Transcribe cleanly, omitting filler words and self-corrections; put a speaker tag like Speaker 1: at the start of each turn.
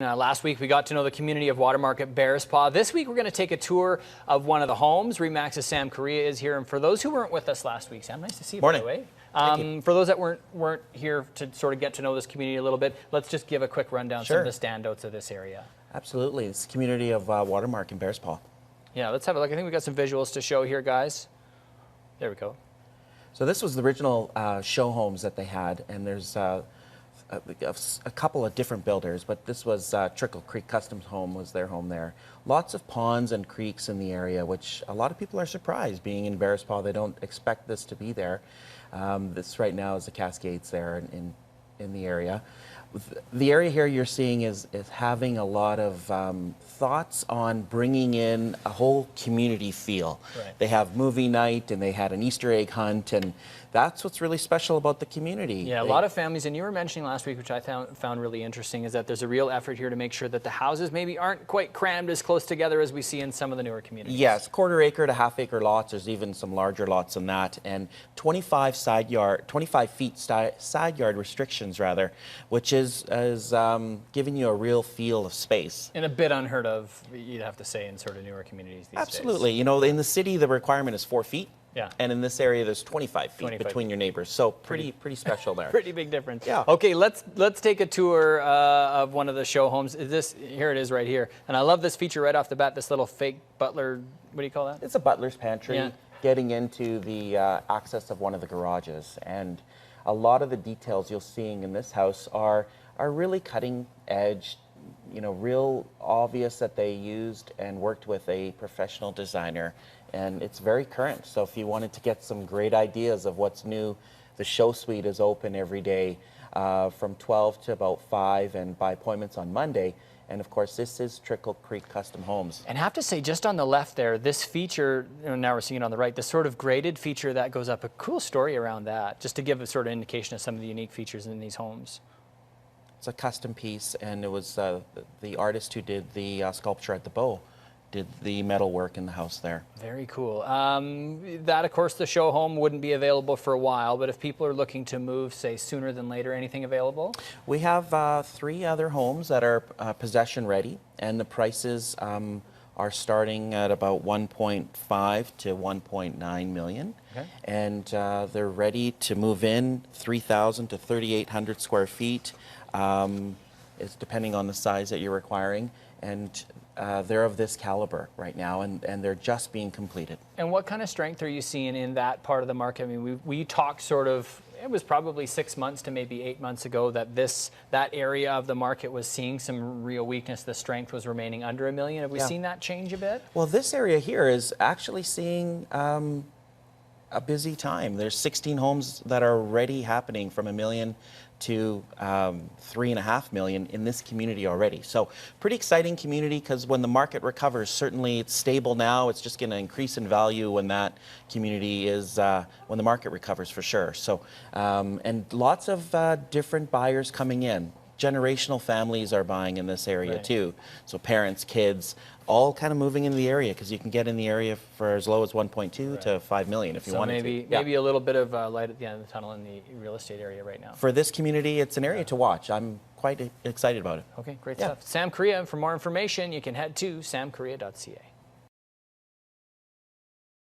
Speaker 1: Last week we got to know the community of Watermark at Bearspaw. This week we're going to take a tour of one of the homes. RE/MAX's Sam Corea is here, and for those who weren't with us last week, Sam, nice to see you.
Speaker 2: Morning.
Speaker 1: By the way. For those that weren't here to sort of get to know this community a little bit, let's just give a quick rundown.
Speaker 2: Sure.
Speaker 1: Some of the standouts of this area.
Speaker 2: Absolutely, it's the community of Watermark in Bearspaw.
Speaker 1: Yeah, let's have a look. I think we got some visuals to show here, guys. There we go.
Speaker 2: So this was the original show homes that they had, and there's a couple of different builders, but this was Trickle Creek Customs Home was their home there. Lots of ponds and creeks in the area, which a lot of people are surprised. Being in Bearspaw, they don't expect this to be there. This right now is the Cascades there in the area. The area here you're seeing is having a lot of thoughts on bringing in a whole community feel.
Speaker 1: Right.
Speaker 2: They have movie night and they had an Easter egg hunt, and that's what's really special about the community.
Speaker 1: Yeah, a lot of families, and you were mentioning last week, which I found really interesting, is that there's a real effort here to make sure that the houses maybe aren't quite crammed as close together as we see in some of the newer communities.
Speaker 2: Yes, quarter acre to half acre lots. There's even some larger lots than that, and 25 feet side yard restrictions rather, which is giving you a real feel of space.
Speaker 1: And a bit unheard of, you'd have to say, in sort of newer communities these days.
Speaker 2: Absolutely. You know, in the city, the requirement is 4 feet.
Speaker 1: Yeah.
Speaker 2: And in this area, there's 25 feet between your neighbors. So pretty special there.
Speaker 1: Pretty big difference.
Speaker 2: Yeah.
Speaker 1: Okay, let's take a tour of one of the show homes. Here it is right here. And I love this feature right off the bat, this little fake butler, what do you call that?
Speaker 2: It's a butler's pantry,
Speaker 1: yeah,
Speaker 2: getting into the access of one of the garages. And a lot of the details you're seeing in this house are really cutting edge, you know, real obvious that they used and worked with a professional designer, and it's very current. So if you wanted to get some great ideas of what's new, the show suite is open every day from 12 to about 5 and by appointments on Monday. And of course, this is Trickle Creek Custom Homes.
Speaker 1: And I have to say, just on the left there, this feature, now we're seeing it on the right, this sort of graded feature that goes up, a cool story around that, just to give a sort of indication of some of the unique features in these homes.
Speaker 2: It's a custom piece, and it was the artist who did the sculpture at the bow did the metal work in the house there.
Speaker 1: Very cool. That, of course, the show home wouldn't be available for a while, but if people are looking to move, say, sooner than later, anything available?
Speaker 2: We have 3 other homes that are possession ready, and the prices are starting at about 1.5 to 1.9 million.
Speaker 1: Okay. And
Speaker 2: they're ready to move in, 3,000 to 3,800 square feet. It's depending on the size that you're requiring, and they're of this caliber right now, and they're just being completed.
Speaker 1: And what kind of strength are you seeing in that part of the market? I mean, we talked sort of, it was probably 6 months to maybe 8 months ago that that area of the market was seeing some real weakness. The strength was remaining under $1 million. Have we seen that change a bit?
Speaker 2: Well, this area here is actually seeing a busy time. There's 16 homes that are already happening from $1 million to $3.5 million in this community already. So pretty exciting community, because when the market recovers, certainly it's stable now. It's just going to increase in value when that community is, when the market recovers for sure. So, and lots of different buyers coming in. Generational families are buying in this area too. So parents, kids, all kind of moving into the area, because you can get in the area for as low as 1.2 to 5 million if you wanted to.
Speaker 1: Maybe a little bit of light at the end of the tunnel in the real estate area right now.
Speaker 2: For this community, it's an area to watch. I'm quite excited about it.
Speaker 1: Okay, great stuff. Sam Corea, for more information, you can head to samcorea.ca.